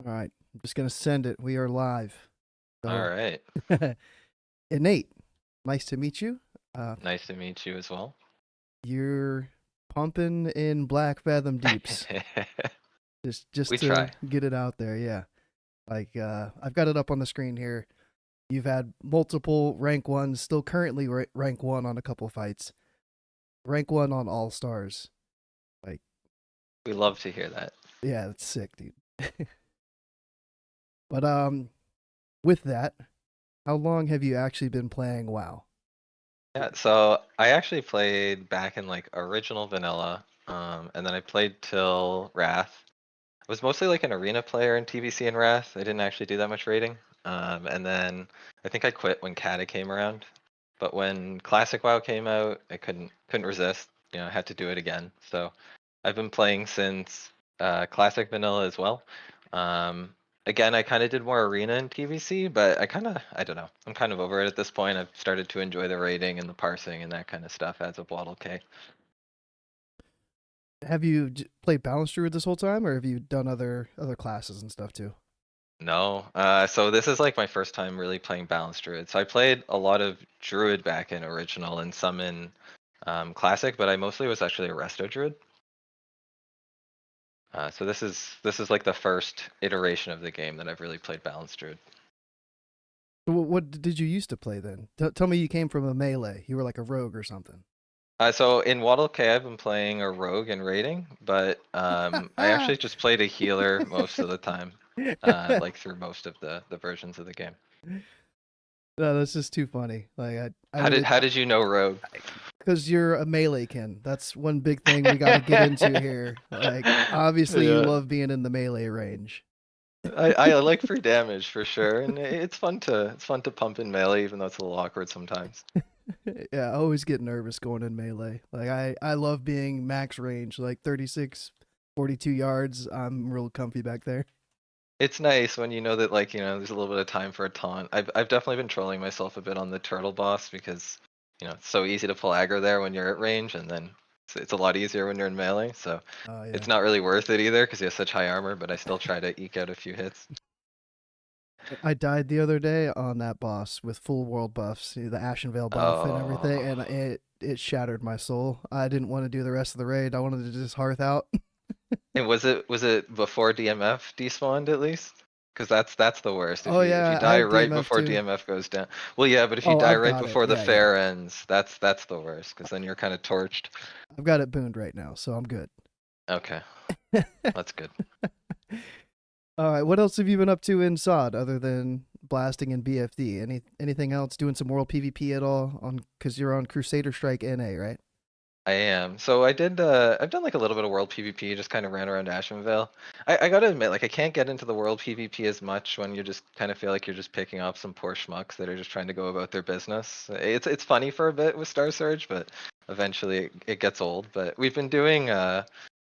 All right, I'm just gonna send it. We are live. All So, right. Innate, nice to meet you. Nice to meet you as well. You're pumping in Black Fathom Deeps, just We to try. get it out there. Yeah, I've got it up on the screen here. You've had multiple rank ones, still currently rank one on a couple fights, rank one on All Stars. Like, We love to hear that. yeah, that's sick, dude. But with that, how long have you actually been playing WoW? Yeah, so I actually played back in like original vanilla, and then I played till Wrath. I was mostly like an arena player in TVC and Wrath. I didn't actually do that much raiding. And then I think I quit when Kata came around. But when Classic WoW came out, I couldn't resist. I had to do it again. So I've been playing since Classic Vanilla as well. Um, Again, I kind of did more arena in TVC, but I don't know. I'm kind of over it at this point. I've started to enjoy the raiding and the parsing and that kind of stuff as of Waddle K. Have you played Balance Druid this whole time, or have you done other classes and stuff too? No, so this is like my first time really playing Balanced Druid. So I played a lot of Druid back in Original and some in Classic, but I mostly was actually a Resto Druid. So this is like the first iteration of the game that I've really played Balanced Druid. So what did you used to play then? Tell me you came from a melee. You were like a rogue or something. So in Waddle K, I've been playing a rogue and raiding, but I actually just played a healer most of the time, like through most of the versions of the game. No, that's just too funny. Like I How did really, how did you know rogue? because you're a melee kin. That's one big thing we got to get into here. Like obviously you Yeah. love being in the melee range. I like free damage for sure, and it's fun to pump in melee, even though it's a little awkward sometimes. Yeah, I always get nervous going in melee. Like I love being max range, like 36, 42 yards. I'm real comfy back there. It's nice when you know that there's a little bit of time for a taunt. I've definitely been trolling myself a bit on the turtle boss because it's so easy to pull aggro there when you're at range, and then it's a lot easier when you're in melee. So Oh yeah. it's not really worth it either because he has such high armor. But I still try to eke out a few hits. I died the other day on that boss with full world buffs, the Ashenvale buff and everything, Oh, and it shattered my soul. I didn't want to do the rest of the raid. I wanted to just hearth out. and was it before DMF despawned at least? Because that's the worst. If Oh you yeah, I die have right DMF before too. DMF goes down. Well, yeah, but if you Oh, die I've right got it. before the Yeah, yeah. fair ends, that's the worst. Because then you're kind of torched. I've got it booned right now, so I'm good. Okay, that's good. All right, what else have you been up to in SoD other than blasting in BFD? Anything else? Doing some world PvP at all? On because you're on Crusader Strike NA, right? I am. So I've done like a little bit of world PvP, just kind of ran around Ashenvale. I gotta admit, like I can't get into the world PvP as much when you just kind of feel like you're just picking up some poor schmucks that are just trying to go about their business. It's funny for a bit with Star Surge, but eventually it gets old. But we've been doing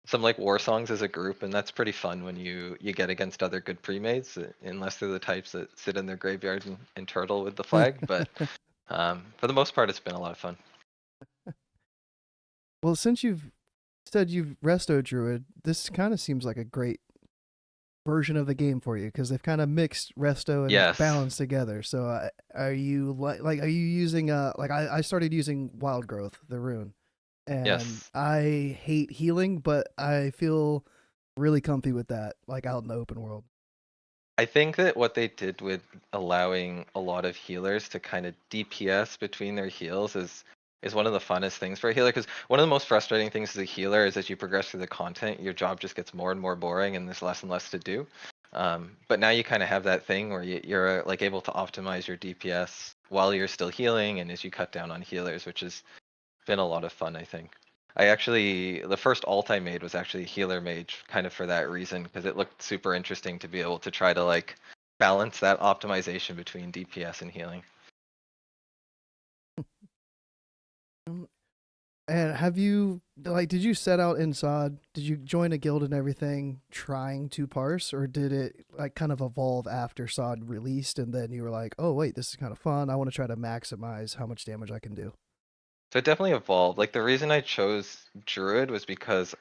some like war songs as a group, and that's pretty fun when you get against other good pre-mates, unless they're the types that sit in their graveyard and turtle with the flag. But for the most part, it's been a lot of fun. Well, since you've said you've resto druid, this kind of seems like a great version of the game for you because they've kind of mixed resto and Yes. balance together. So, are you like are you using like I started using wild growth, the rune, and Yes. I hate healing, but I feel really comfy with that, like out in the open world. I think that what they did with allowing a lot of healers to kind of DPS between their heals is one of the funnest things for a healer. Because one of the most frustrating things as a healer is as you progress through the content, your job just gets more and more boring, and there's less and less to do. But now you kind of have that thing where you're like able to optimize your DPS while you're still healing, and as you cut down on healers, which has been a lot of fun, I think. The first alt I made was actually healer mage, kind of for that reason, because it looked super interesting to be able to try to like balance that optimization between DPS and healing. And have you like did you set out in SoD? Did you join a guild and everything trying to parse, or did it like kind of evolve after SoD released and then you were like, "Oh, wait, this is kind of fun. I want to try to maximize how much damage I can do." So it definitely evolved. Like the reason I chose Druid was because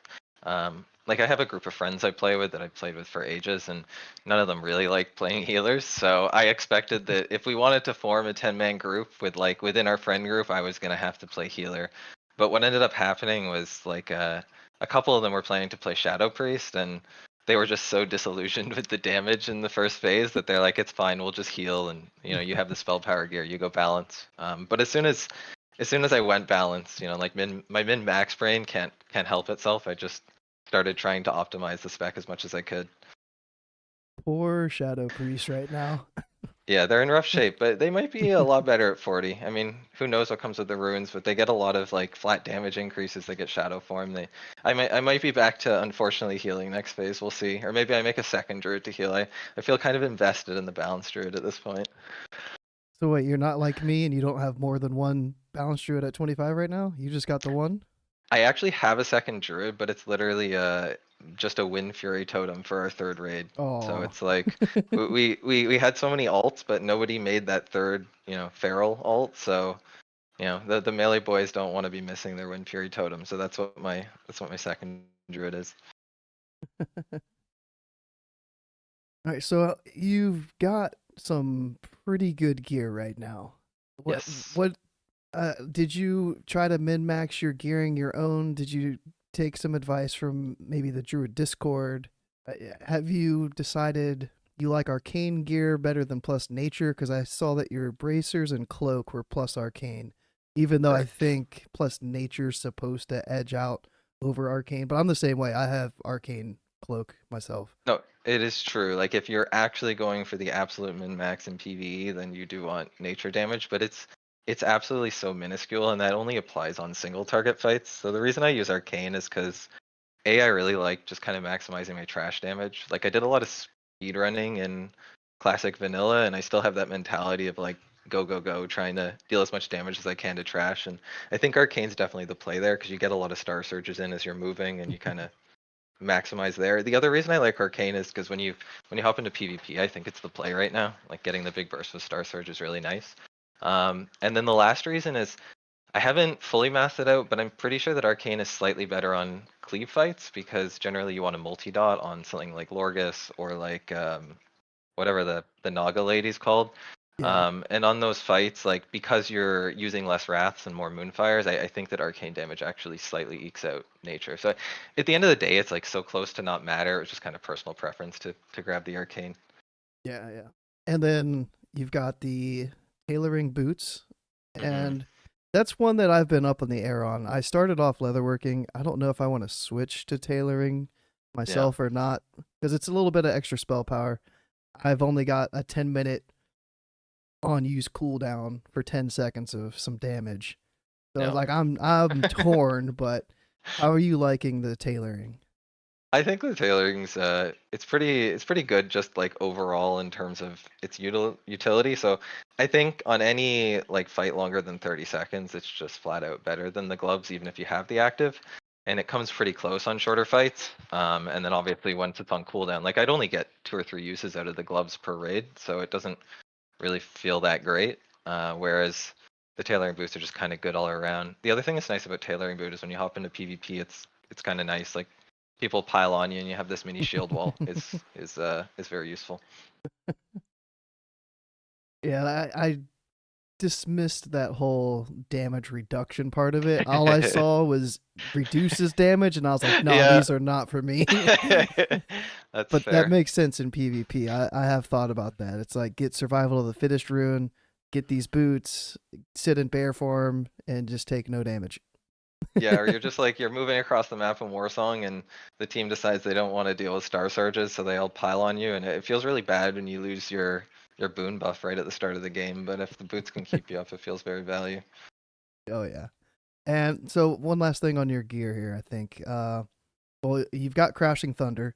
Like I have a group of friends I play with that I've played with for ages, and none of them really like playing healers. So I expected that if we wanted to form a 10-man group with like within our friend group, I was gonna have to play healer. But what ended up happening was like a couple of them were planning to play Shadow Priest, and they were just so disillusioned with the damage in the first phase that they're like, it's fine, we'll just heal, and you have the spell power gear, you go balance. But as soon as I went balance, like my min max brain can't help itself. I just started trying to optimize the spec as much as I could. Poor Shadow Priest right now. Yeah, they're in rough shape, but they might be a lot better at 40. I mean, who knows what comes with the runes, but they get a lot of like flat damage increases. They get shadow form. I might be back to unfortunately healing next phase. We'll see, or maybe I make a second druid to heal. I feel kind of invested in the balanced druid at this point. So wait, you're not like me and you don't have more than one balance druid at 25 right now? You just got the one? I actually have a second druid, but it's literally just a Wind Fury totem for our third raid. So Oh. it's like we had so many alts, but nobody made that third, feral alt. So the melee boys don't want to be missing their Wind Fury totem. So that's what my second druid is. All right, so you've got some pretty good gear right now. What Yes. what did you try to min max your gearing your own? Did you take some advice from maybe the Druid Discord? Have you decided you like arcane gear better than plus nature? Because I saw that your bracers and cloak were plus arcane, even though I Correct. think plus nature's supposed to edge out over arcane. But I'm the same way. I have arcane cloak myself. No, it is true. Like if you're actually going for the absolute min max in PvE, then you do want nature damage, but it's absolutely so minuscule, and that only applies on single target fights. So the reason I use arcane is because I really like just kind of maximizing my trash damage. Like I did a lot of speed running in classic vanilla, and I still have that mentality of like go go go, trying to deal as much damage as I can to trash. And I think arcane's definitely the play there because you get a lot of star surges in as you're moving, and you kind of maximize there. The other reason I like arcane is because when you hop into PvP, I think it's the play right now. Like getting the big burst with star surge is really nice. And then the last reason is I haven't fully mapped it out, but I'm pretty sure that Arcane is slightly better on cleave fights because generally you want a multi-dot on something like Lorgus or like whatever the Naga lady's called. Yeah. And on those fights, like because you're using less wraths and more moonfires, I think that arcane damage actually slightly ekes out nature. So at the end of the day, it's like so close to not matter. It's just kind of personal preference to grab the arcane. Yeah, yeah. And then you've got the tailoring boots, Hmm. and that's one that I've been up in the air on. I started off leatherworking. I don't know if I want to switch to tailoring Yeah. myself or not because it's a little bit of extra spell power. I've only got a 10-minute on use cooldown for 10 seconds of some damage. So it's No. like I'm torn, but how are you liking the tailoring? I think the tailoring's it's pretty good just like overall in terms of its utility. So I think on any like fight longer than 30 seconds, it's just flat out better than the gloves, even if you have the active. And it comes pretty close on shorter fights. And then obviously once it's on cooldown, like I'd only get 2 or 3 uses out of the gloves per raid, so it doesn't really feel that great. Whereas the tailoring boots are just kind of good all around. The other thing that's nice about tailoring boot is when you hop into PvP, it's kind of nice. Like people pile on you and you have this mini shield wall. Is very useful. Yeah, I dismissed that whole damage reduction part of it. All I saw was reduces damage, and I was like, "No, Yeah, these are not for me." that's But that fair. makes sense in PvP. I have thought about that. It's like get survival of the fittest rune, get these boots, sit in bear form, and just take no damage. Yeah, or you're just like you're moving across the map in Warsong, and the team decides they don't want to deal with star surges, so they all pile on you, and it feels really bad when you lose your boon buff right at the start of the game. But if the boots can keep you up, it feels very value. Oh yeah. And so one last thing on your gear here, I think. Well, you've got Crashing Thunder.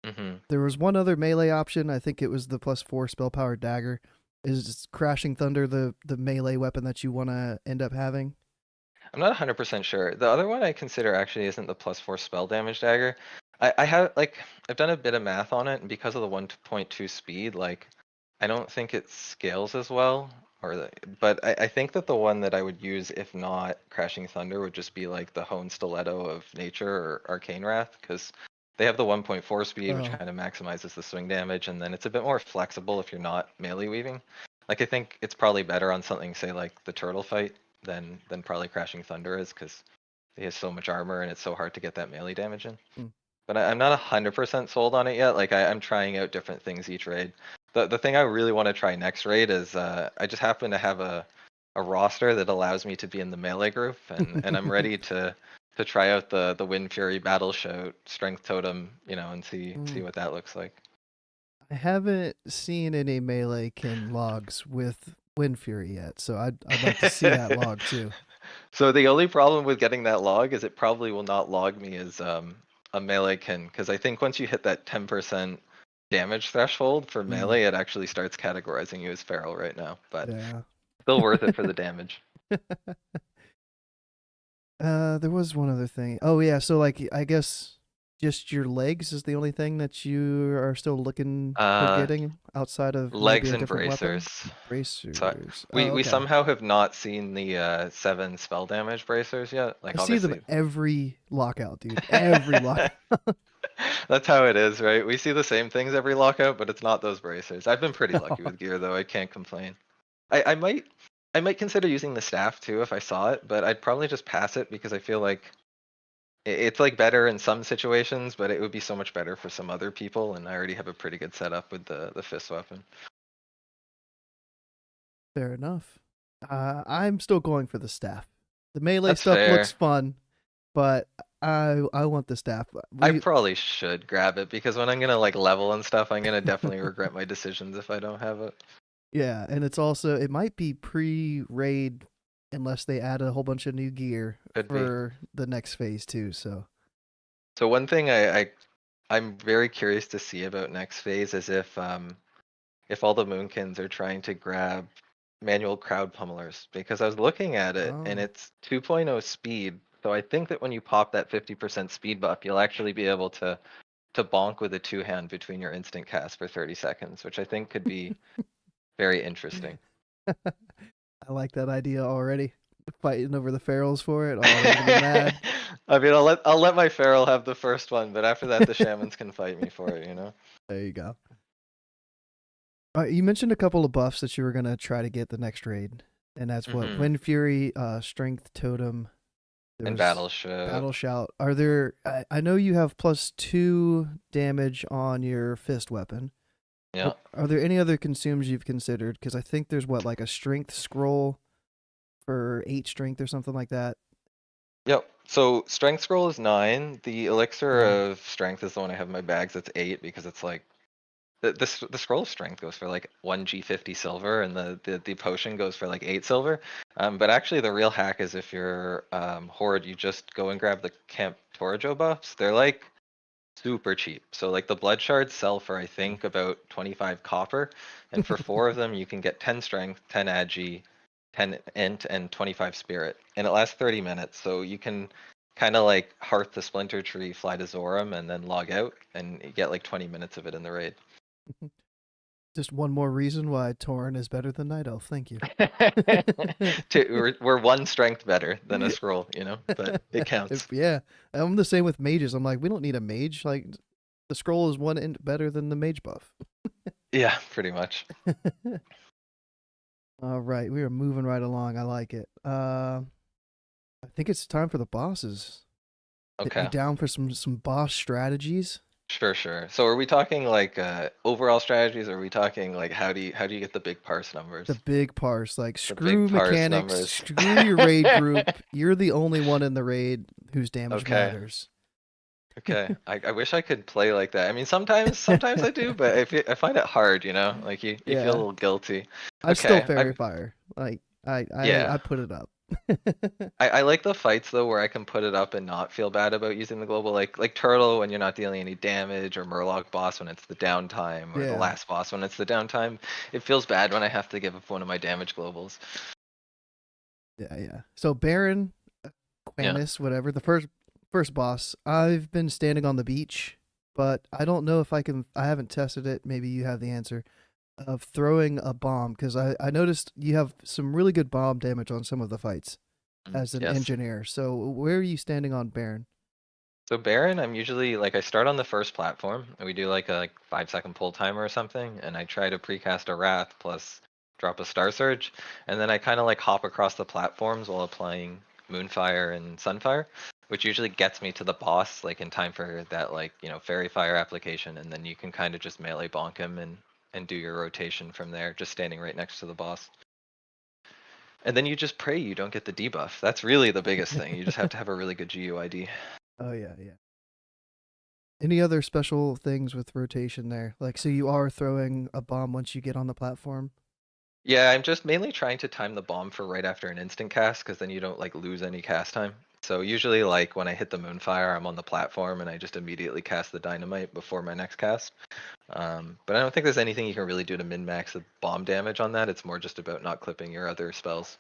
Hmm. There was one other melee option. I think it was the +4 spell power dagger. Is Crashing Thunder the melee weapon that you want to end up having? I'm not 100% sure. The other one I consider actually isn't the +4 spell damage dagger. I have like I've done a bit of math on it, and because of the 1.2 speed, like I don't think it scales as well. But I think that the one that I would use, if not Crashing Thunder, would just be like the Hone Stiletto of Nature or Arcane Wrath, because they have the 1.4 speed, which Oh, kind of maximizes the swing damage, and then it's a bit more flexible if you're not melee weaving. Like I think it's probably better on something, say like the Turtle Fight, than probably Crashing Thunder is, because he has so much armor and it's so hard to get that melee damage in. Hmm. But I'm not 100% sold on it yet. Like I'm trying out different things each raid. The thing I really want to try next raid is I just happen to have a roster that allows me to be in the melee group, and I'm ready to try out the Wind Fury Battle Shout Strength Totem, and see what that looks like. I haven't seen any melee kin logs with Wind Fury yet, so I'd like to see that log too. So the only problem with getting that log is it probably will not log me as a melee kin, because I think once you hit that 10% damage threshold for melee, it actually starts categorizing you as feral right now. But Yeah. still worth it for the damage. There was one other thing. Oh yeah, so like I guess just your legs is the only thing that you are still looking for getting outside of maybe Legs a and different weapon? bracers. Bracers. So we Oh, okay. somehow have not seen the 7 spell damage bracers yet. Like I see them obviously. every lockout, dude. Every lockout. That's how it is, right? We see the same things every lockout, but it's not those bracers. I've been pretty lucky with gear though. I can't complain. I might consider using the staff too if I saw it, but I'd probably just pass it because I feel like it's like better in some situations, but it would be so much better for some other people, and I already have a pretty good setup with the fist weapon. Fair enough. I'm still going for the staff. The melee That's stuff fair. looks fun, but I want the staff. I probably should grab it because when I'm gonna like level and stuff, I'm gonna definitely regret my decisions if I don't have it. Yeah, and it's also it might be pre-raid unless they add a whole bunch of new gear Could be. for the next phase too. So So one thing I'm very curious to see about next phase is if all the Moonkins are trying to grab manual crowd pummelers, because I was looking at it and oh, it's 2.0 speed. So I think that when you pop that 50% speed buff, you'll actually be able to bonk with a two-hand between your instant cast for 30 seconds, which I think could be very interesting. I like that idea already. Fighting over the ferals for it. Oh, they're gonna be mad. I mean, I'll let my feral have the first one, but after that, the shamans can fight me for it. There you go. You mentioned a couple of buffs that you were gonna try to get the next raid, and that's what Wind Fury, Strength Totem, And Battle Shout. Battle Shout. Are there? I know you have +2 damage on your fist weapon. Yeah. Are there any other consumes you've considered? Because I think there's like a strength scroll for 8 strength or something like that. Yep. So strength scroll is 9. The elixir of strength is the one I have in my bags. It's 8 because it's like the scroll of strength goes for like 1 G50 silver, and the potion goes for like 8 silver. But actually, the real hack is if you're horde, you just go and grab the Camp Torajo buffs. They're like super cheap. So like the blood shards sell for I think about 25 copper, and for 4 of them you can get 10 strength, 10 agi, 10 int, and 25 spirit, and it lasts 30 minutes. So you can kind of like hearth the splinter tree, fly to Zoram, and then log out, and you get like 20 minutes of it in the raid. Just one more reason why Tauren is better than Night Elf. Thank you. We're 1 strength better than a scroll, but it counts. Yeah, I'm the same with mages. I'm like, we don't need a mage. Like, the scroll is 1 int better than the mage buff. Yeah, pretty much. All right, we are moving right along. I like it. I think it's time for the bosses. Okay. You down for some boss strategies? Sure. So are we talking like overall strategies, or are we talking like how do you get the big parse numbers? The big parse, like The screw big parse mechanics, numbers. screw your raid group. You're the only one in the raid whose damage Okay. matters. Okay. I wish I could play like that. I mean, sometimes I do, but I find it hard, like you feel a little guilty. I still Okay. fairy fire. Like I put it up. I like the fights though where I can put it up and not feel bad about using the global, like Turtle when you're not dealing any damage, or Murloc boss when it's the downtime, or the last boss when it's the downtime. It feels bad when I have to give up one of my damage globals. Yeah. So Baron, Aquanis, whatever, the first boss, I've been standing on the beach, but I don't know if I can. I haven't tested it. Maybe you have the answer. of throwing a bomb, because I noticed you have some really good bomb damage on some of the fights as an Yes. engineer. So where are you standing on Baron? So Baron, I'm usually like I start on the first platform and we do like a 5 second pull timer or something, and I try to precast a Wrath plus drop a Star Surge, and then I kind of like hop across the platforms while applying Moonfire and Sunfire, which usually gets me to the boss like in time for that like Fairy Fire application, and then you can kind of just melee bonk him and do your rotation from there, just standing right next to the boss. And then you just pray you don't get the debuff. That's really the biggest thing. You just have to have a really good GUID. Oh yeah, yeah. Any other special things with rotation there? Like, so you are throwing a bomb once you get on the platform? Yeah, I'm just mainly trying to time the bomb for right after an instant cast, because then you don't like lose any cast time. So usually like when I hit the Moonfire, I'm on the platform and I just immediately cast the Dynamite before my next cast. But I don't think there's anything you can really do to min-max the bomb damage on that. It's more just about not clipping your other spells.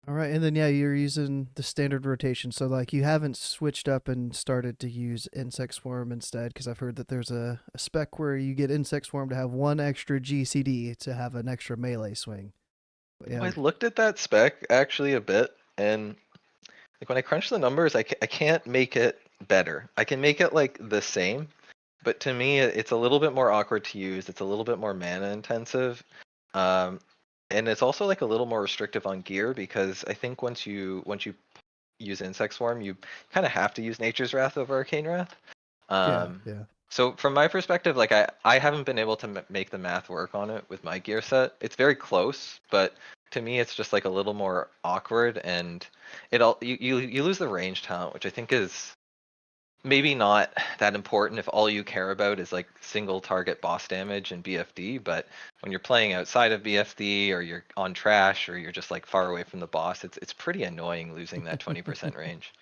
All right, and then yeah, you're using the standard rotation. So like you haven't switched up and started to use Insect Swarm instead, because I've heard that there's a spec where you get Insect Swarm to have one extra GCD to have an extra melee swing. But You know, yeah, I looked at that spec actually a bit, and like when I crunch the numbers, I can't make it better. I can make it like the same, but to me, it's a little bit more awkward to use. It's a little bit more mana intensive, um, and it's also like a little more restrictive on gear, because I think once you use Insect Swarm, you kind of have to use Nature's Wrath over Arcane Wrath. yeah, Um, yeah. so from my perspective, like I haven't been able to make the math work on it with my gear set. It's very close, but to me, it's just like a little more awkward, and you lose the range talent, which I think is maybe not that important if all you care about is like single target boss damage and BFD. But when you're playing outside of BFD, or you're on trash, or you're just like far away from the boss, it's pretty annoying losing that 20% range.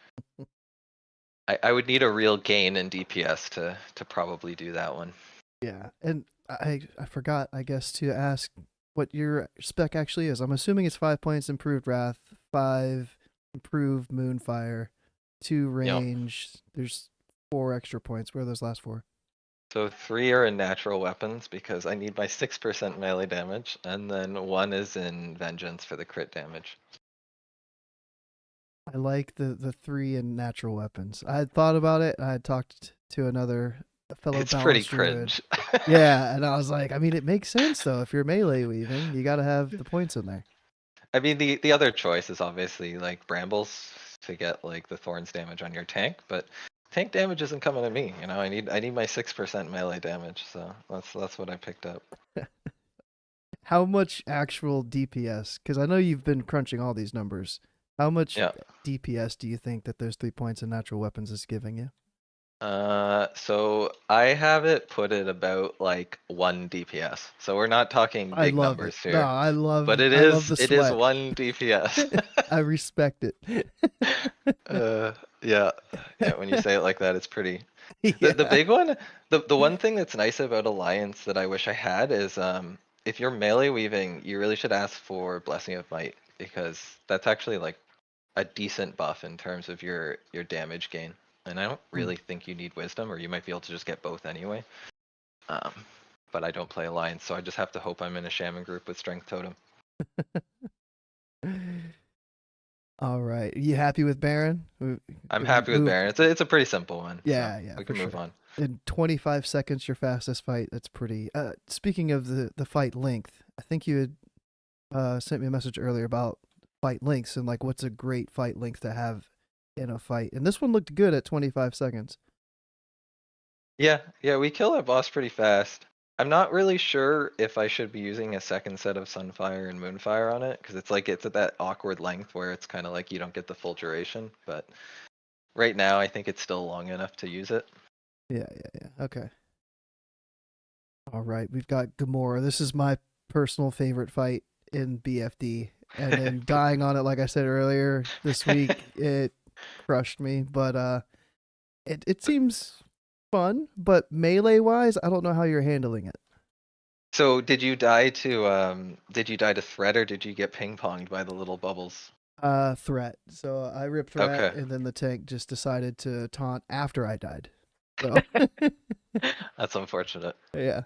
I would need a real gain in DPS to probably do that one. Yeah, and I forgot, I guess, to ask what your spec actually is. I'm assuming it's 5 points improved Wrath, 5 improved Moonfire, 2 Yep. range. There's 4 extra points. Where are those last 4? So 3 are in natural weapons because I need my 6% melee damage, and then 1 is in vengeance for the crit damage. I like the 3 in natural weapons. I had thought about it. I had talked to a fellow It's pretty balanced druid. cringe. Yeah, and I was like, I mean, it makes sense though. If you're melee weaving, you got to have the points in there. I mean, the other choice is obviously like brambles to get like the thorns damage on your tank, but tank damage isn't coming to me. I need my 6% melee damage, so that's what I picked up. How much actual DPS? Because I know you've been crunching all these numbers. How much Yeah. DPS do you think that those 3 points in natural weapons is giving you? So I have it put at about like 1 DPS. So we're not talking I big love it. numbers No, here, but it I love is the it is sweat. 1 DPS. I respect it. Uh, yeah, yeah. When you say it like that, it's pretty. The Yeah. big one, the one thing that's nice about Alliance that I wish I had is if you're melee weaving, you really should ask for Blessing of Might, because that's actually like a decent buff in terms of your damage gain. And I don't Hmm. really think you need Wisdom, or you might be able to just get both anyway. Um, but I don't play Alliance, so I just have to hope I'm in a Shaman group with Strength Totem. All right. You happy with Baron? I'm Can we happy with move? Baron. It's a pretty simple one, so Yeah, yeah, we for can move sure. on. In 25 seconds, your fastest fight. That's pretty. Speaking of the fight length, I think you had sent me a message earlier about fight lengths and like what's a great fight length to have in a fight. And this one looked good at 25 seconds. Yeah, yeah, we kill our boss pretty fast. I'm not really sure if I should be using a second set of Sunfire and Moonfire on it, because it's at that awkward length where it's kind of like you don't get the full duration. But right now, I think it's still long enough to use it. Yeah, yeah, yeah. Okay. All right. We've got Ghamoora. This is my personal favorite fight in BFD. And then dying on it, like I said earlier this week, it crushed me. But it seems fun. But melee wise, I don't know how you're handling it. So did you die to threat, or did you get ping ponged by the little bubbles? Threat. So I ripped threat, Okay. and then the tank just decided to taunt after I died. So That's unfortunate. yeah.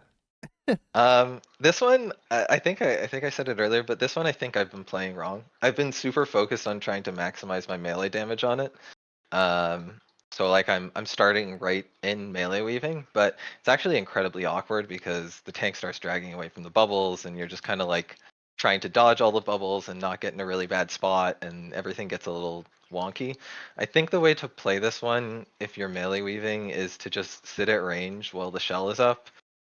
This one, I think I said it earlier, but this one I think I've been playing wrong. I've been super focused on trying to maximize my melee damage on it. Um, so like I'm starting right in melee weaving, but it's actually incredibly awkward because the tank starts dragging away from the bubbles, and you're just kind of like trying to dodge all the bubbles and not get in a really bad spot, and everything gets a little wonky. I think the way to play this one, if you're melee weaving, is to just sit at range while the shell is up.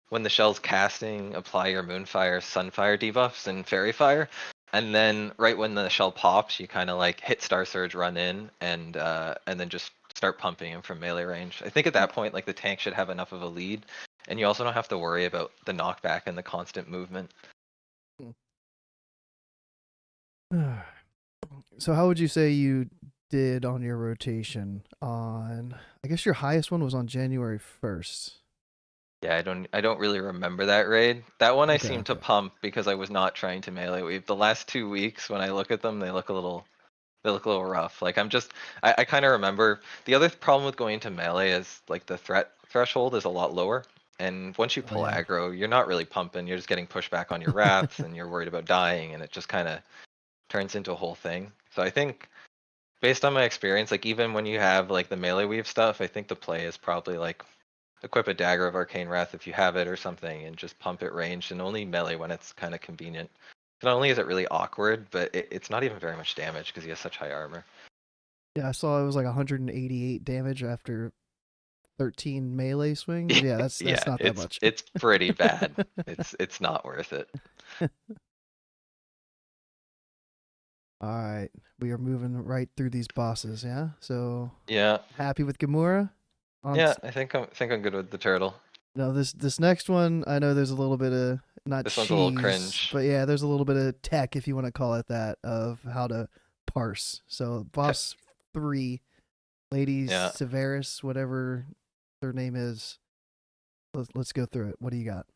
When the shell's casting, apply your Moonfire, Sunfire debuffs, and Fairy Fire. And then right when the shell pops, you kind of like hit Star Surge, run in, and then just start pumping him from melee range. I think at that point, like the tank should have enough of a lead, and you also don't have to worry about the knockback and the constant movement. So how would you say you did on your rotation on, I guess your highest one was on January 1st. Yeah, I don't really remember that raid. That one I Okay, seem to okay. pump because I was not trying to melee weave. The last 2 weeks when I look at them, they look a little rough. Like I kind of remember the other problem with going into melee is like the threat threshold is a lot lower. And once you Oh pull yeah. aggro, you're not really pumping. You're just getting pushed back on your wraths, and you're worried about dying, and it just kind of turns into a whole thing. So I think based on my experience, like even when you have like the melee weave stuff, I think the play is probably like equip a dagger of arcane wrath if you have it or something, and just pump it ranged and only melee when it's kind of convenient. Not only is it really awkward, but it's not even very much damage because he has such high armor. Yeah, I saw it was like 188 damage after 13 melee swings. Yeah, that's Yeah, not that it's much. it's pretty bad. It's not worth it. All right, we are moving right through these bosses. Yeah, so Yeah, happy with Ghamoora. On yeah. I think I'm good with the turtle. no, this next one, I know there's a little bit of not This one's a little cheese, cringe. but yeah, there's a little bit of tech, if you want to call it that, of how to parse. So boss 3, Lady Yeah. Sarevess, whatever their name is. Let's go through it. What do you got?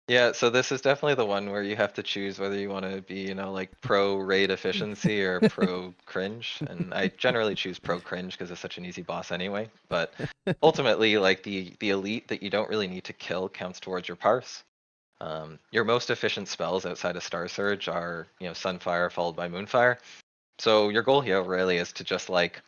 Yeah, so this is definitely the one where you have to choose whether you want to be, like pro raid efficiency or pro cringe. And I generally choose pro cringe because it's such an easy boss anyway. But ultimately, like the elite that you don't really need to kill counts towards your parse. Your most efficient spells outside of Star Surge are, Sunfire followed by Moonfire. So your goal here really is to just like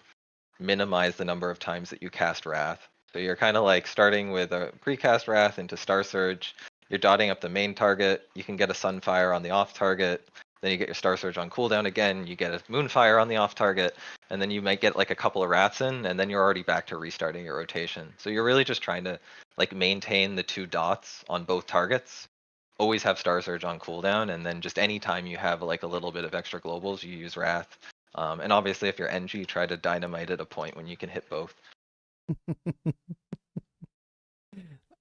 minimize the number of times that you cast Wrath. So you're kind of like starting with a precast Wrath into Star Surge. You're dotting up the main target. You can get a Sunfire on the off target. Then you get your Star Surge on cooldown again. You get a Moonfire on the off target. And then you might get like a couple of Wraths in, and then you're already back to restarting your rotation. So you're really just trying to like maintain the 2 dots on both targets. Always have Star Surge on cooldown, and then just anytime you have like a little bit of extra globals, you use Wrath. And obviously, if you're NG, try to dynamite at a point when you can hit both.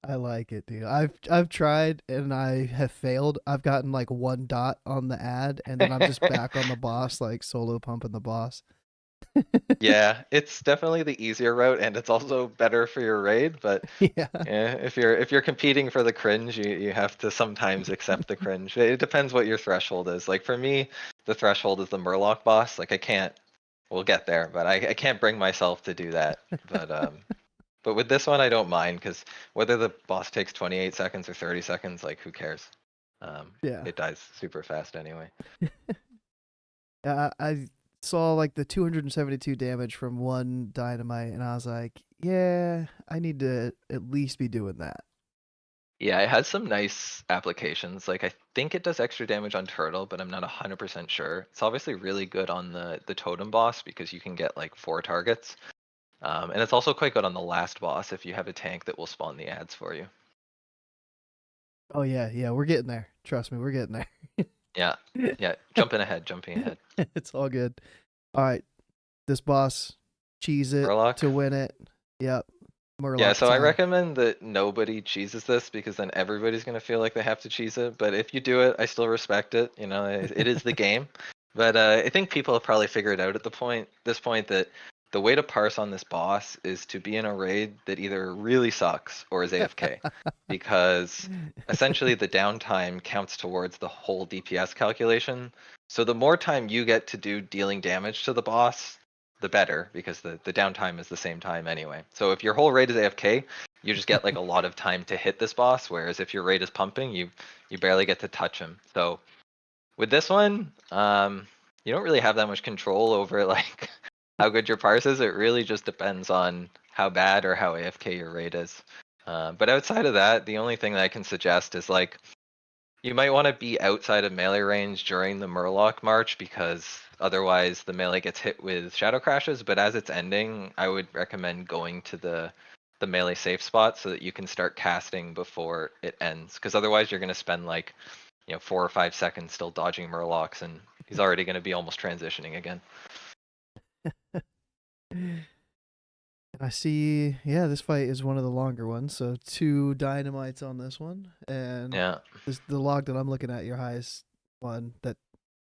I like it, dude. I've tried and I have failed. I've gotten like 1 dot on the ad, and then I'm just back on the boss, like solo pumping the boss. Yeah, it's definitely the easier route, and it's also better for your raid. But Yeah. yeah, if you're competing for the cringe, you have to sometimes accept the cringe. It depends what your threshold is. Like for me, the threshold is the Murloc boss. Like I can't. We'll get there, but I can't bring myself to do that. But with this one, I don't mind because whether the boss takes 28 seconds or 30 seconds, like who cares? Yeah. It dies super fast anyway. I saw like the 272 damage from 1 dynamite, and I was like, yeah, I need to at least be doing that. Yeah, it has some nice applications. Like I think it does extra damage on turtle, but I'm not 100% sure. It's obviously really good on the totem boss because you can get like 4 targets. And it's also quite good on the last boss if you have a tank that will spawn the ads for you. Oh yeah, yeah, we're getting there. Trust me, we're getting there. Yeah, yeah, jumping ahead. It's all good. All right, this boss, cheese it Murloc. to win it. Yep, Yeah, Murloc so I time. recommend that nobody cheeses this because then everybody's gonna feel like they have to cheese it. But if you do it, I still respect it. It is the game. But I think people have probably figured out at this point that the way to parse on this boss is to be in a raid that either really sucks or is AFK, because essentially the downtime counts towards the whole DPS calculation. So the more time you get to do dealing damage to the boss, the better, because the downtime is the same time anyway. So if your whole raid is AFK, you just get like a lot of time to hit this boss, whereas if your raid is pumping, you barely get to touch him. So with this one, you don't really have that much control over like how good your parse is. It really just depends on how bad or how AFK your raid is. But outside of that, the only thing that I can suggest is like you might want to be outside of melee range during the Murloc march, because otherwise the melee gets hit with shadow crashes. But as it's ending, I would recommend going to the melee safe spot so that you can start casting before it ends, because otherwise you're going to spend like 4 or 5 seconds still dodging Murlocs, and he's already going to be almost transitioning again. And I see, yeah, this fight is one of the longer ones. So 2 dynamites on this one, and Yeah. the log that I'm looking at, your highest one that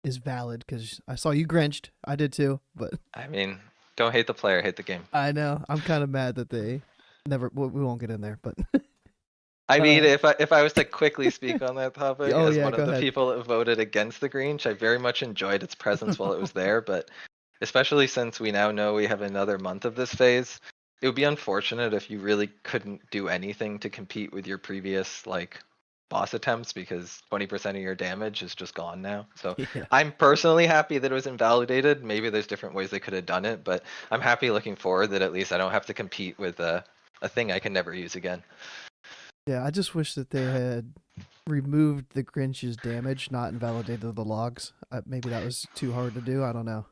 is valid, because I saw you grinched. I did too, but I mean, don't hate the player, hate the game. I know I'm kind of mad that they never. We won't get in there, but I mean, if I was to quickly speak on that topic, oh as yeah, one go of the ahead. people that voted against the Grinch, I very much enjoyed its presence while it was there, but especially since we now know we have another month of this phase, it would be unfortunate if you really couldn't do anything to compete with your previous like boss attempts, because 20% of your damage is just gone now. So Yeah, I'm personally happy that it was invalidated. Maybe there's different ways they could have done it, but I'm happy looking forward that at least I don't have to compete with a thing I can never use again. yeah. I just wish that they had removed the Grinch's damage, not invalidated the logs. Maybe that was too hard to do. I don't know.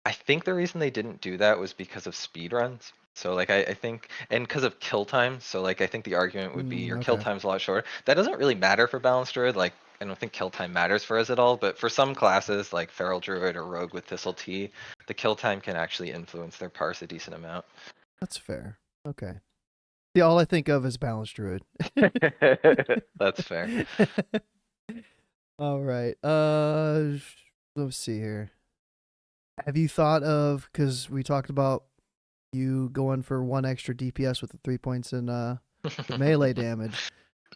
I think the reason they didn't do that was because of speed runs. So like I think, and because of kill time. So like I think the argument would be your kill Okay. time's a lot shorter. That doesn't really matter for balanced druid. Like I don't think kill time matters for us at all. But for some classes like feral druid or rogue with thistle T, the kill time can actually influence their parse a decent amount. That's fair. Okay. See, all I think of is balanced druid. That's fair. All right. Let's see here. Have you thought of, because we talked about you going for 1 extra DPS with the 3 points in the melee damage?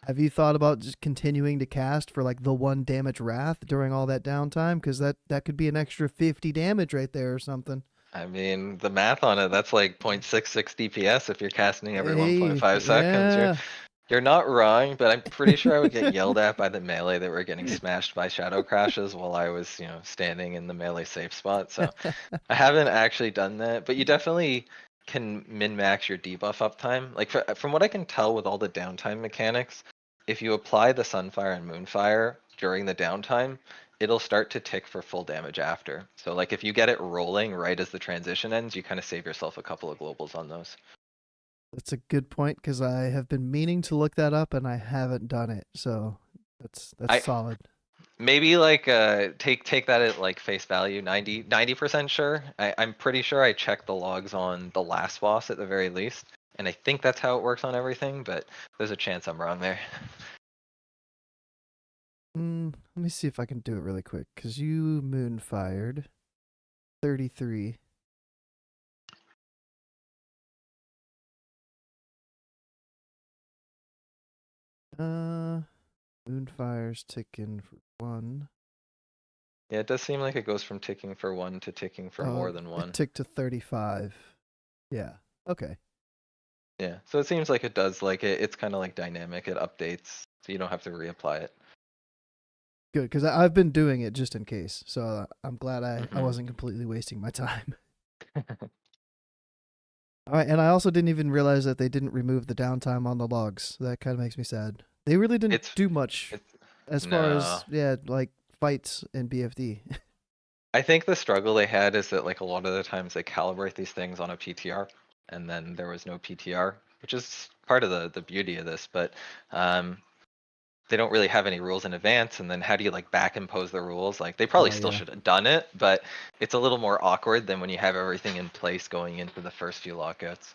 Have you thought about just continuing to cast for like the 1 damage wrath during all that downtime? Because that could be an extra 50 damage right there or something. I mean, the math on it, that's like 0.66 DPS if you're casting every Hey, 1.5 seconds. yeah. You're not wrong, but I'm pretty sure I would get yelled at by the melee that were getting smashed by shadow crashes while I was, standing in the melee safe spot. So I haven't actually done that, but you definitely can min-max your debuff uptime. Like from what I can tell with all the downtime mechanics, if you apply the Sunfire and Moonfire during the downtime, it'll start to tick for full damage after. So like if you get it rolling right as the transition ends, you kind of save yourself a couple of globals on those. That's a good point, because I have been meaning to look that up and I haven't done it. So that's I solid. maybe like take that at like face value, 90% sure. I'm pretty sure I checked the logs on the last boss at the very least, and I think that's how it works on everything, but there's a chance I'm wrong there. Let me see if I can do it really quick, because you moon fired 33. Moonfire's ticking for 1. Yeah, it does seem like it goes from ticking for 1 to ticking for more than It 1. ticked to 35. Yeah. Okay. Yeah, so it seems like it does, like it's kind of like dynamic, it updates, so you don't have to reapply it. Good, because I've been doing it just in case. So I'm glad I Mhm. wasn't completely wasting my time. All right, and I also didn't even realize that they didn't remove the downtime on the logs. That kind of makes me sad. They really didn't It's do much it's as far no. as, yeah, like fights in BFD. I think the struggle they had is that like a lot of the times they calibrate these things on a PTR, and then there was no PTR, which is part of the beauty of this. But um, they don't really have any rules in advance, and then how do you like back impose the rules? Like they probably Oh still yeah. should have done it, but it's a little more awkward than when you have everything in place going into the first few lockouts.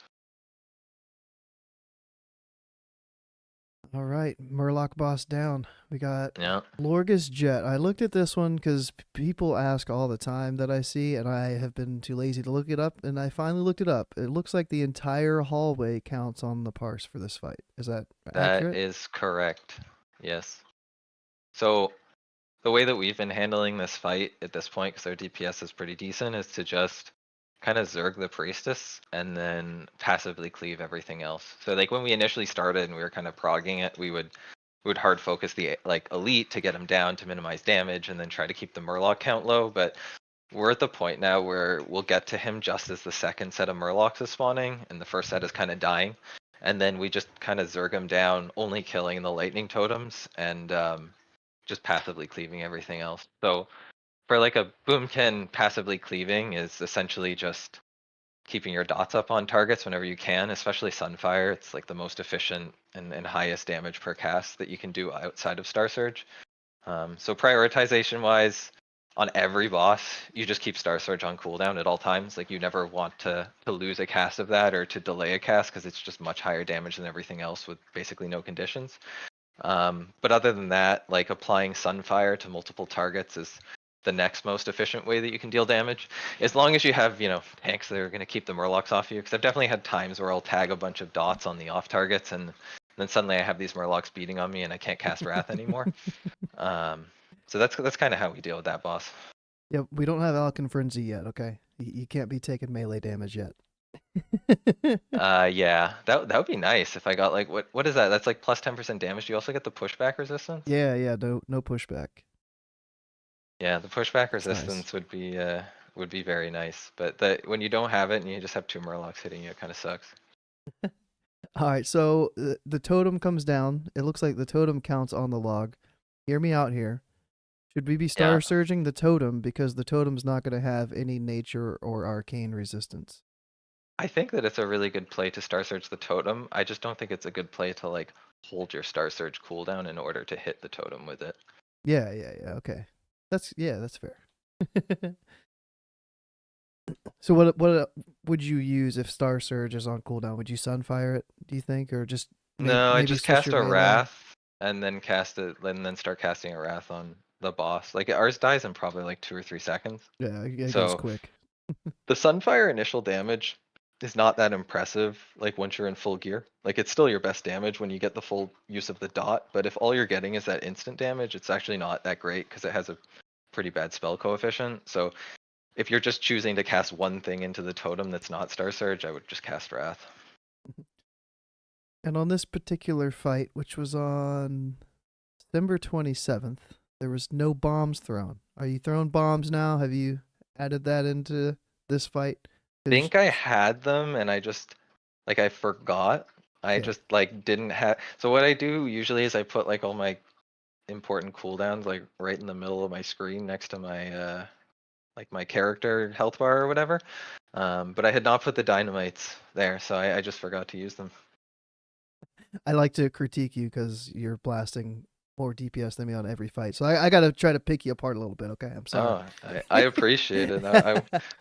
All right, Murloc boss down. We got Yeah. Lorgus Jett. I looked at this one because people ask all the time that I see, and I have been too lazy to look it up, and I finally looked it up. It looks like the entire hallway counts on the parse for this fight. Is that That accurate? is correct. Yes. So the way that we've been handling this fight at this point, because our DPS is pretty decent, is to just kind of Zerg the Priestess, and then passively cleave everything else. So like when we initially started and we were kind of progging it, we would hard focus the like elite to get them down to minimize damage, and then try to keep the Murloc count low. But we're at the point now where we'll get to him just as the second set of Murlocs is spawning, and the first set is kind of dying. And then we just kind of Zerg him down, only killing the lightning totems, and just passively cleaving everything else. So for like a Boomkin, passively cleaving is essentially just keeping your dots up on targets whenever you can, especially Sunfire. It's like the most efficient and highest damage per cast that you can do outside of Star Surge. So prioritization wise, on every boss, you just keep Star Surge on cooldown at all times. Like you never want to lose a cast of that or to delay a cast, because it's just much higher damage than everything else with basically no conditions. But other than that, like applying Sunfire to multiple targets is the next most efficient way that you can deal damage, as long as you have, tanks that are going to keep the Murlocs off you. Because I've definitely had times where I'll tag a bunch of dots on the off targets, and then suddenly I have these Murlocs beating on me, and I can't cast Wrath anymore. So that's kind of how we deal with that boss. Yep, we don't have Alkin Frenzy yet. Okay, you can't be taking melee damage yet. Yeah, that would be nice if I got like what is that? That's like plus 10% damage. Do you also get the pushback resistance? Yeah, no pushback. Yeah, the pushback That's nice. resistance would be very nice. But when you don't have it and you just have two Murlocs hitting you, it kind of sucks. All right, so the totem comes down. It looks like the totem counts on the log. Hear me out here. Should we be star surging the totem because the totem's not going to have any nature or arcane resistance? I think that it's a really good play to Star Surge the totem. I just don't think it's a good play to like hold your Star Surge cooldown in order to hit the totem with it. Yeah. Okay, that's fair. So what would you use if Star Surge is on cooldown? Would you Sunfire it? Do you think, or just No, I just cast a melee? Wrath and then cast it, and then start casting a Wrath on the boss. Like ours dies in probably like 2 or 3 seconds. Yeah, it So goes quick. the Sunfire initial damage is not that impressive, like once you're in full gear. Like it's still your best damage when you get the full use of the dot, but if all you're getting is that instant damage, it's actually not that great because it has a pretty bad spell coefficient. So if you're just choosing to cast one thing into the totem that's not Star Surge, I would just cast Wrath. And on this particular fight, which was on December 27th, there was no bombs thrown. Are you throwing bombs now? Have you added that into this fight? I think I had them and I just I forgot. I just didn't have. So what I do usually is I put like all my important cooldowns like right in the middle of my screen next to my like my character health bar or whatever. But I had not put the dynamites there, so I just forgot to use them. I like to critique you because you're blasting more DPS than me on every fight. So I got to try to pick you apart a little bit, okay? I'm sorry. Oh, I appreciate it.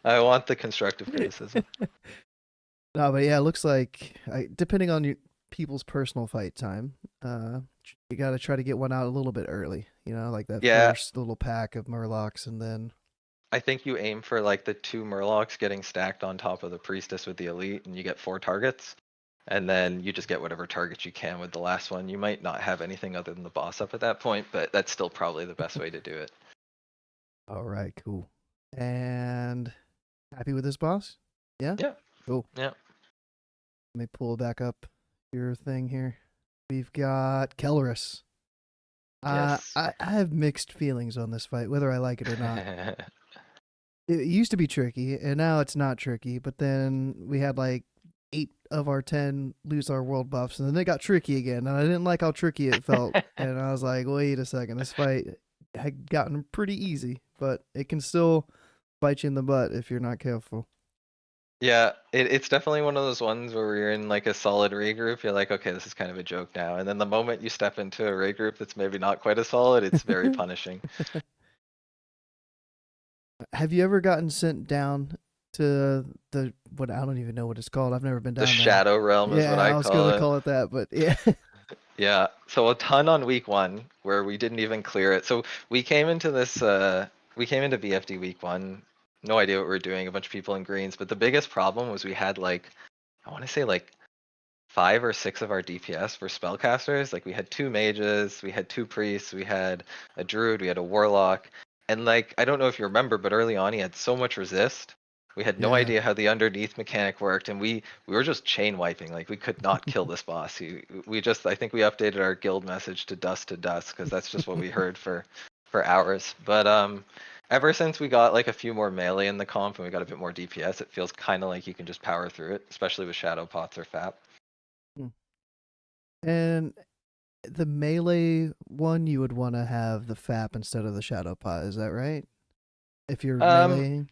I want the constructive criticism. No, but yeah, it looks like depending on people's personal fight time, you got to try to get one out a little bit early. Like that first little pack of Murlocs, and then I think you aim for like the 2 Murlocs getting stacked on top of the Priestess with the Elite, and you get 4 targets. And then you just get whatever targets you can with the last one. You might not have anything other than the boss up at that point, but that's still probably the best way to do it. All right, cool. And happy with this boss? Yeah? Yeah. Cool. Yeah. Let me pull back up your thing here. We've got Kelris. Yes. I have mixed feelings on this fight, whether I like it or not. It used to be tricky, and now it's not tricky, but then we had like 8 of our 10 lose our world buffs, and then they got tricky again, and I didn't like how tricky it felt. And I was like, wait a second, this fight had gotten pretty easy, but it can still bite you in the butt if you're not careful. Yeah, it's definitely one of those ones where you're in like a solid regroup, you're like, okay, this is kind of a joke now. And then the moment you step into a regroup that's maybe not quite as solid, it's very punishing. Have you ever gotten sent down to what I don't even know what it's called. I've never been down the there. Shadow Realm is what I call it. I was gonna call it that, but yeah. Yeah, so a ton on week 1 where we didn't even clear it. So we came into BFD week 1, no idea what we were doing, a bunch of people in greens, but the biggest problem was we had like, I want to say like 5 or 6 of our DPS were spellcasters. Like we had 2 mages, we had 2 priests, we had a druid, we had a warlock, and like I don't know if you remember, but early on he had so much resist. We had no Yeah. idea how the underneath mechanic worked, and we were just chain wiping. Like we could not kill this boss. We just I think we updated our guild message to dust because that's just what we heard for hours. But ever since we got like a few more melee in the comp and we got a bit more DPS, it feels kind of like you can just power through it, especially with shadow pots or FAP. And the melee one, you would want to have the FAP instead of the shadow pot. Is that right? If you're Um, meleeing.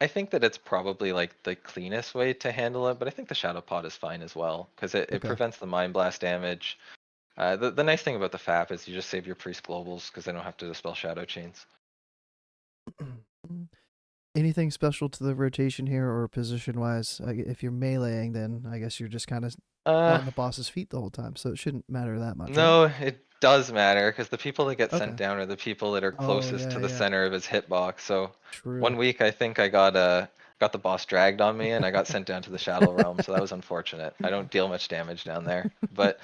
I think that it's probably like the cleanest way to handle it, but I think the shadow pot is fine as well because it Okay. prevents the mind blast damage. The nice thing about the FAP is you just save your priest globals because they don't have to dispel shadow chains. Anything special to the rotation here or position wise? If you're meleeing, then I guess you're just kind of Uh, on the boss's feet the whole time, so it shouldn't matter that much, right? no, it does matter because the people that get Okay. sent down are the people that are Oh closest yeah, to the yeah. center of his hitbox. So True. 1 week I think I got the boss dragged on me and I got sent down to the Shadow Realm, so that was unfortunate. I don't deal much damage down there, but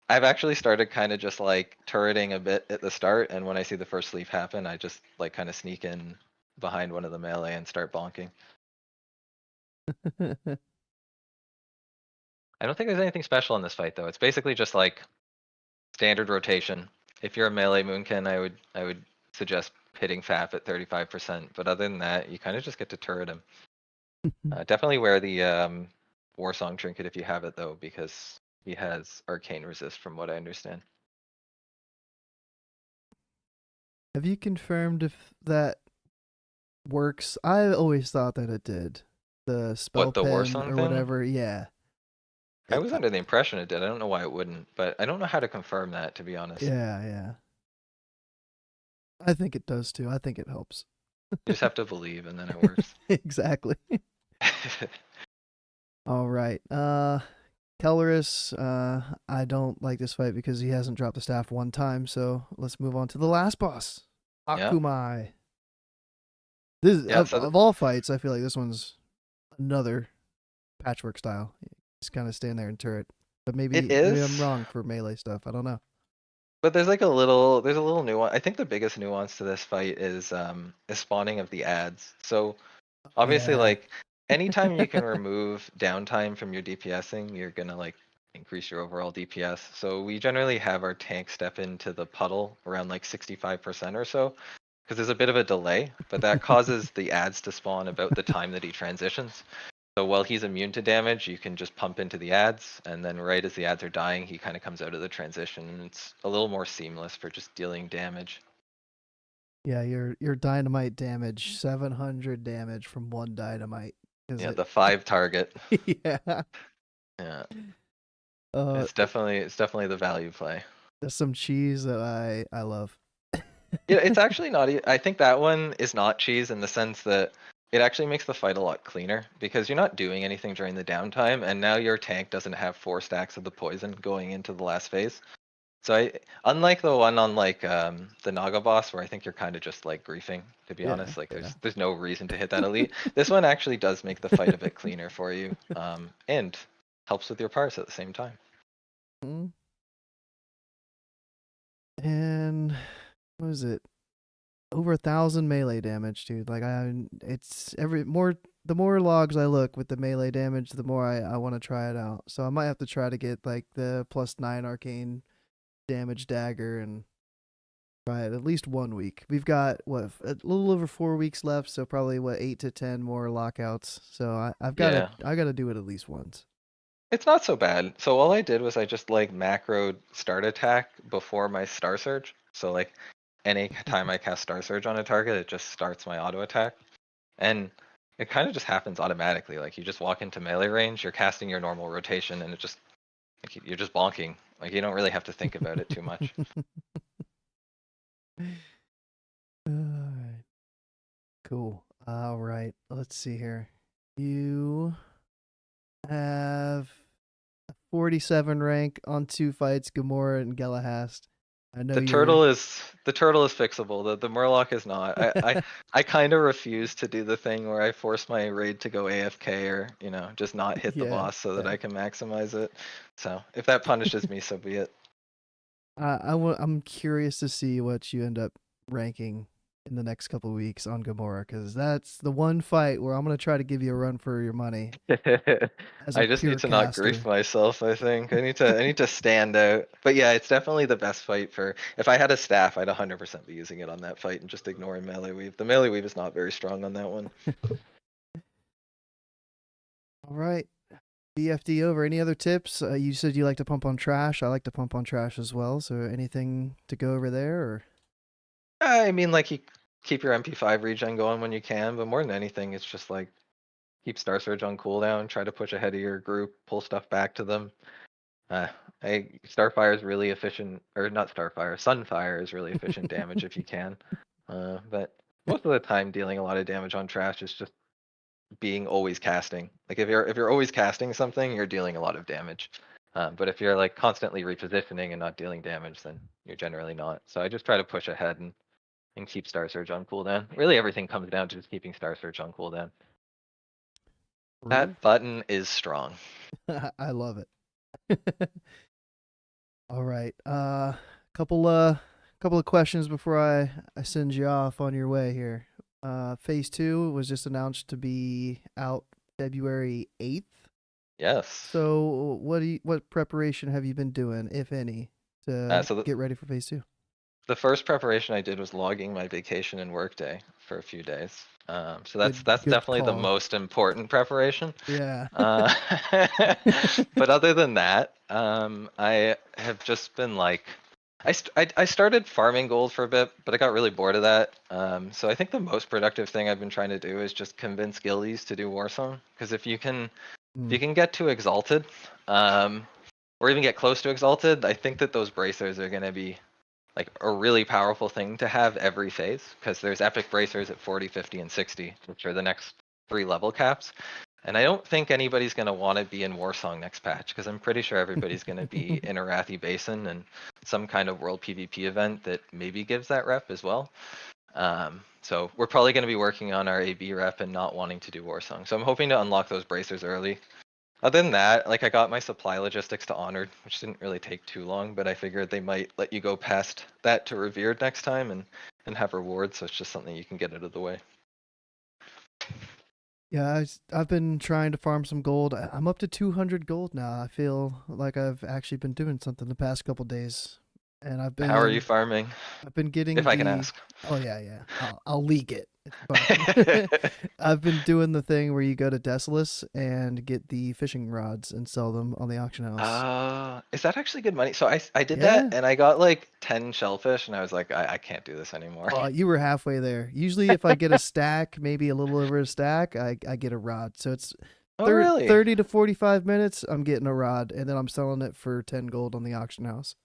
I've actually started kind of just like turreting a bit at the start, and when I see the first leaf happen, I just like kind of sneak in behind one of the melee and start bonking. I don't think there's anything special in this fight though. It's basically just like standard rotation. If you're a melee Moonkin, I would suggest hitting FAP at 35%. But other than that, you kind of just get to turret him. Definitely wear the Warsong trinket if you have it though, because he has arcane resist from what I understand. Have you confirmed if that works? I always thought that it did. The spell What, the pen Warsong or thing? whatever. Yeah. I It, was under the impression it did. I don't know why it wouldn't, but I don't know how to confirm that, to be honest. yeah, yeah. I think it does too. I think it helps. You just have to believe and then it works. Exactly. All right. Kelris, I don't like this fight because he hasn't dropped the staff one time, so let's move on to the last boss. Yeah. Akumai. This Yeah, of all fights, I feel like this one's another patchwork style. Just kind of stand there and turret. But it maybe I'm is. wrong for melee stuff. I don't know. But there's a little nuance. I think the biggest nuance to this fight is spawning of the ads. So obviously Yeah. like anytime you can remove downtime from your DPSing, you're gonna like increase your overall DPS. So we generally have our tank step into the puddle around like 65% or so, because there's a bit of a delay, but that causes the ads to spawn about the time that he transitions. So while he's immune to damage, you can just pump into the ads, and then right as the ads are dying, he kind of comes out of the transition, and it's a little more seamless for just dealing damage. Yeah, your dynamite damage, 700 damage from one dynamite. Is Yeah, it? the 5 target. Yeah. Yeah, Uh, it's definitely the value play. there's some cheese that I love. Yeah, it's actually not. I think that one is not cheese in the sense that it actually makes the fight a lot cleaner because you're not doing anything during the downtime, and now your tank doesn't have 4 stacks of the poison going into the last phase. So unlike the one on like the Naga boss where I think you're kind of just like griefing, to be Yeah, honest, like yeah. there's no reason to hit that elite. This one actually does make the fight a bit cleaner for you, and helps with your parse at the same time. Mm. And what is it? Over 1,000 melee damage, dude. Like it's the more logs I look with the melee damage, the more I want to try it out. So I might have to try to get like the +9 arcane damage dagger and try it at least 1 week. We've got what a little over 4 weeks left, so probably what 8 to 10 more lockouts. So Yeah. I gotta do it at least once. It's not so bad. So all I did was I just like macroed start attack before my star surge. So like any time I cast star surge on a target, it just starts my auto attack. And it kind of just happens automatically. Like you just walk into melee range, you're casting your normal rotation, and it just like you're just bonking. Like you don't really have to think about it too much. Alright. Cool. All right. Let's see here. You have a 47 rank on 2 fights, Ghamoora and Gelahast. I know The you're. turtle is fixable. The Murloc is not. I kind of refuse to do the thing where I force my raid to go AFK or just not hit the Yeah, boss so that yeah. I can maximize it. So if that punishes me, so be it. I'm curious to see what you end up ranking in the next couple of weeks on Ghamoora, because that's the one fight where I'm gonna try to give you a run for your money as a I just need pure to not grief caster. myself, I think. I need to stand out. But yeah, it's definitely the best fight for if I had a staff, I'd 100% be using it on that fight and just ignoring melee weave. The melee weave is not very strong on that one. All right. BFD over. Any other tips? You said you like to pump on trash. I like to pump on trash as well. So anything to go over there? Or I mean, like you keep your MP5 regen going when you can, but more than anything, it's just like keep Star Surge on cooldown, try to push ahead of your group, pull stuff back to them. Uh, Starfire is really efficient, or not Starfire, Sunfire is really efficient damage if you can. But most of the time, dealing a lot of damage on trash is just being always casting. Like if you're always casting something, you're dealing a lot of damage. But if you're like constantly repositioning and not dealing damage, then you're generally not. So I just try to push ahead and keep Star Surge on cooldown. Really, everything comes down to just keeping Star Surge on cooldown. rude? That button is strong. I love it. All right. Couple of questions before I send you off on your way here. Phase 2 was just announced to be out February 8th. Yes. So what preparation have you been doing, if any, to So get ready for phase 2? the first preparation I did was logging my vacation and workday for a few days. So that's Good definitely the call. most important preparation. Yeah. Uh, but other than that, I have just been like, I started farming gold for a bit, but I got really bored of that. So I think the most productive thing I've been trying to do is just convince guildies to do Warsong. Because if you can get to Exalted, or even get close to Exalted, I think that those bracers are going to be like a really powerful thing to have every phase, because there's epic bracers at 40, 50, and 60, which are the next 3 level caps. And I don't think anybody's going to want to be in Warsong next patch, because I'm pretty sure everybody's going to be in Arathi Basin and some kind of world PvP event that maybe gives that rep as well. So we're probably going to be working on our AB rep and not wanting to do Warsong. So I'm hoping to unlock those bracers early. Other than that, like I got my supply logistics to Honored, which didn't really take too long, but I figured they might let you go past that to Revered next time and have rewards, so it's just something you can get out of the way. Yeah, I've been trying to farm some gold. I'm up to 200 gold now. I feel like I've actually been doing something the past couple days, and How are you farming, I've been if getting I can the. ask? Oh yeah. I'll leak it. It's fine. I've been doing the thing where you go to Desolace and get the fishing rods and sell them on the auction house. Is that actually good money? So I did that Yeah. and I got like 10 shellfish and I was like, I can't do this anymore. Oh, you were halfway there. Usually, if I get a stack, maybe a little over a stack, I get a rod. So it's Oh, really? 30 to 45 minutes. I'm getting a rod, and then I'm selling it for 10 gold on the auction house.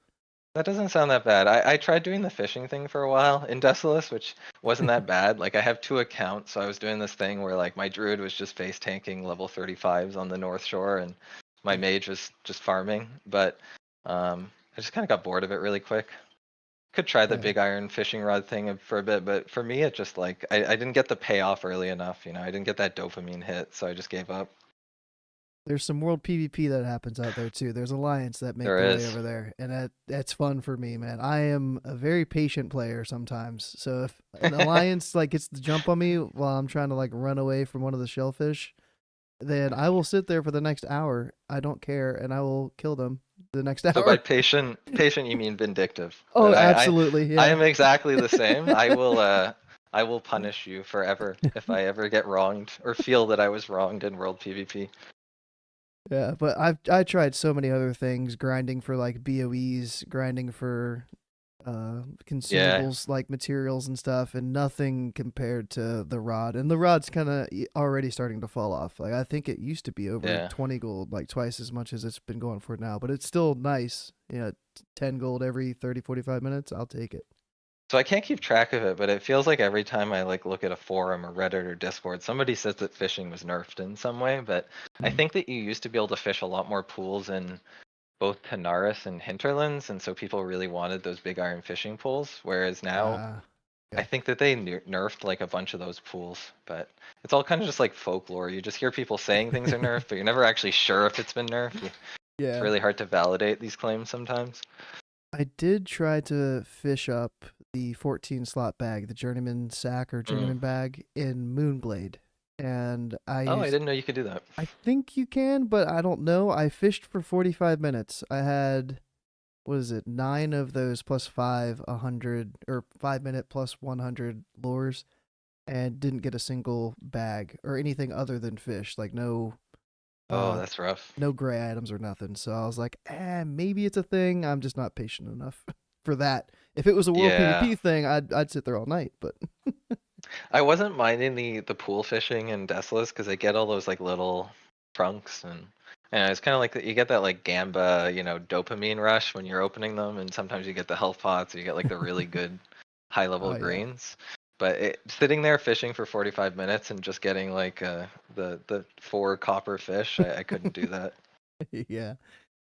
That doesn't sound that bad. I tried doing the fishing thing for a while in Desolace, which wasn't that bad. Like I have 2 accounts, so I was doing this thing where like my druid was just face tanking level 35s on the North Shore, and my mage was just farming. But I just kind of got bored of it really quick. Could try the Yeah. big iron fishing rod thing for a bit, but for me, it just like I didn't get the payoff early enough. I didn't get that dopamine hit, so I just gave up. There's some world PvP that happens out there too. There's alliance that make There their way is. over there, and that's fun for me, man. I am a very patient player sometimes. So if an alliance like gets the jump on me while I'm trying to like run away from one of the shellfish, then I will sit there for the next hour. I don't care, and I will kill them the next So by hour. patient you mean vindictive. Oh, But absolutely, I yeah. am exactly the same. I will punish you forever if I ever get wronged or feel that I was wronged in world PvP. Yeah, but I tried so many other things, grinding for like BOEs, grinding for Yeah, consumables like materials and stuff, and nothing compared to the rod. And the rod's kind of already starting to fall off. Like I think it used to be over yeah. 20 gold, like twice as much as it's been going for now, but it's still nice. 10 gold every 30 45 minutes, I'll take it. So I can't keep track of it, but it feels like every time I like look at a forum or Reddit or Discord, somebody says that fishing was nerfed in some way. But I Mm. think that you used to be able to fish a lot more pools in both Tanaris and Hinterlands, and so people really wanted those big iron fishing pools. Whereas now, Uh, I yeah. think that they nerfed like a bunch of those pools. But it's all kind of just like folklore. You just hear people saying things are nerfed, but you're never actually sure if it's been nerfed. It's Yeah. really hard to validate these claims sometimes. I did try to fish up the 14 slot bag, the journeyman sack or Mm. journeyman bag in Moonblade, and Oh, I didn't know you could do that. I think you can, but I don't know. I fished for 45 minutes. I had, what is it, 9 of those plus 5, 100, or 5 minute plus 100 lures, and didn't get a single bag or anything other than fish. Like Oh, uh, that's rough. no gray items or nothing. So I was like, maybe it's a thing. I'm just not patient enough for that. If it was a world Yeah. PvP thing, I'd sit there all night. But I wasn't minding the pool fishing in Desolus because I get all those like little trunks and it's kind of like you get that like gamba, dopamine rush when you're opening them, and sometimes you get the health pots, or you get like the really good high level oh yeah, greens. But sitting there fishing for 45 minutes and just getting like the 4 copper fish, I couldn't do that. yeah.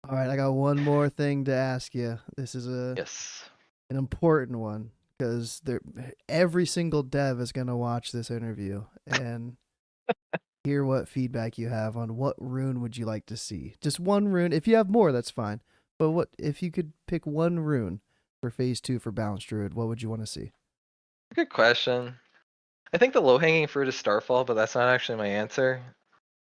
All right, I got one more thing to ask you. This is Yes. an important one because every single dev is gonna watch this interview and hear what feedback you have on what rune would you like to see. Just one rune. If you have more, that's fine. But what if you could pick one rune for phase 2 for Balanced Druid? What would you want to see? Good question. I think the low hanging fruit is Starfall, but that's not actually my answer.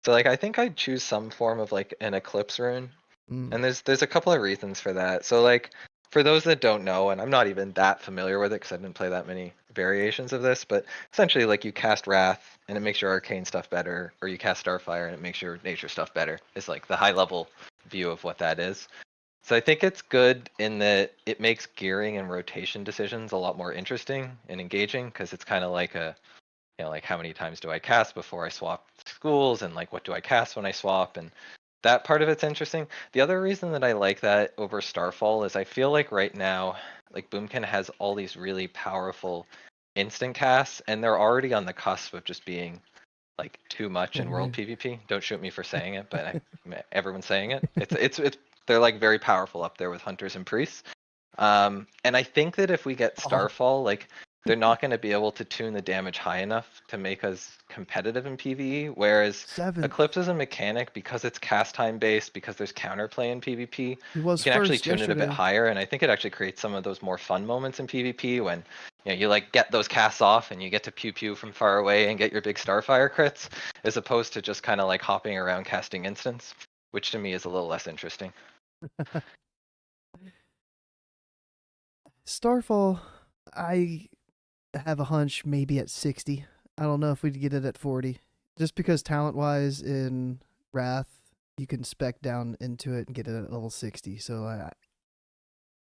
So like I think I'd choose some form of like an Eclipse rune. Mm. And there's a couple of reasons for that. So like for those that don't know, and I'm not even that familiar with it because I didn't play that many variations of this, but essentially like you cast Wrath and it makes your arcane stuff better, or you cast Starfire and it makes your nature stuff better. It's like the high level view of what that is. So I think it's good in that it makes gearing and rotation decisions a lot more interesting and engaging because it's kind of like like how many times do I cast before I swap schools, and like what do I cast when I swap, and that part of it's interesting. The other reason that I like that over Starfall is I feel like right now, like Boomkin has all these really powerful instant casts, and they're already on the cusp of just being like too much in world Overrated. PvP. Don't shoot me for saying it, but everyone's saying it. It's they're like very powerful up there with hunters and priests. And I think that if we get Oh, Starfall, like they're not going to be able to tune the damage high enough to make us competitive in PvE. Whereas seventh. Eclipse is a mechanic because it's cast time based, because there's counterplay in PvP. He was You can actually first tune it a bit yesterday. higher, and I think it actually creates some of those more fun moments in PvP when you like get those casts off and you get to pew pew from far away and get your big Starfire crits, as opposed to just kind of like hopping around casting instants, which to me is a little less interesting. Starfall, I have a hunch maybe at 60. I don't know if we'd get it at 40. Just because talent wise in Wrath, you can spec down into it and get it at level 60. So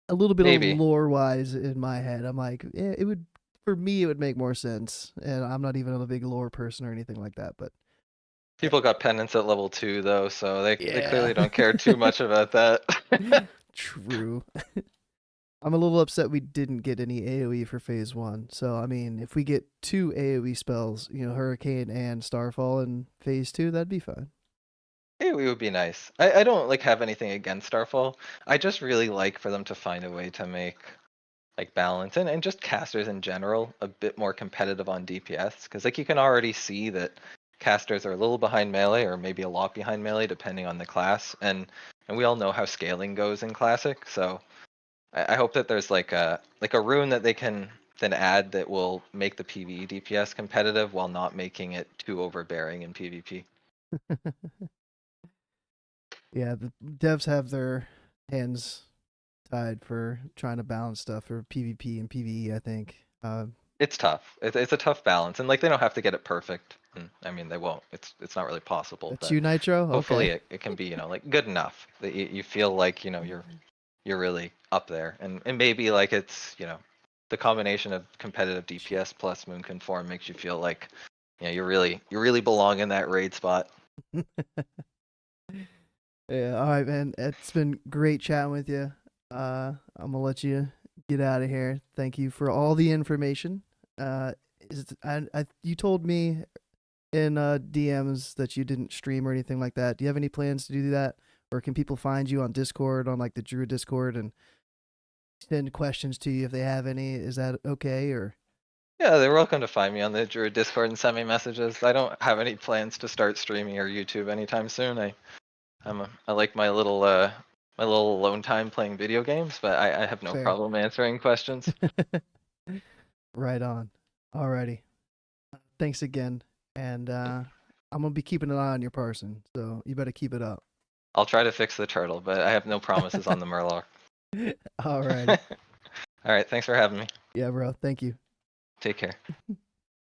a little bit of Maybe. lore wise in my head, I'm like, it would, for me, it would make more sense. And I'm not even a big lore person or anything like that. But People got penance at level 2 though, so they yeah, clearly don't care too much about that. true. I'm a little upset we didn't get any AoE for phase 1. So, I mean, if we get 2 AoE spells, Hurricane and Starfall in phase 2, that'd be fine. It would be nice. I don't like have anything against Starfall. I just really like for them to find a way to make like balance and just casters in general a bit more competitive on DPS, because like you can already see that casters are a little behind melee or maybe a lot behind melee depending on the class, and we all know how scaling goes in classic. So I hope that there's like a rune that they can then add that will make the PvE DPS competitive while not making it too overbearing in PvP. Yeah, the devs have their hands tied for trying to balance stuff for PvP and PvE, I think. It's tough. It's a tough balance, and like they don't have to get it perfect. And, I mean, they won't. It's not really possible, That's but you, Nitro? hopefully Okay. it can be like good enough that you feel like you're really up there, and maybe like it's the combination of competitive DPS plus Moon Conform makes you feel like you really belong in that raid spot. Yeah, all right, man. It's been great chatting with you. I'm gonna let you get out of here. Thank you for all the information. Uh, you told me in DMs that you didn't stream or anything like that. Do you have any plans to do that, or can people find you on Discord, on like the Druid Discord, and send questions to you if they have any? Is that okay? Or Yeah, they're welcome to find me on the Druid Discord and send me messages. I don't have any plans to start streaming or YouTube anytime soon. I like my little my little alone time playing video games, but I have no Fair. problem answering questions. Right on. Alrighty. Thanks again. And I'm gonna be keeping an eye on your person, so you better keep it up. I'll try to fix the turtle, but I have no promises on the Murloc. Alrighty. All right, thanks for having me. Yeah, bro. Thank you. Take care.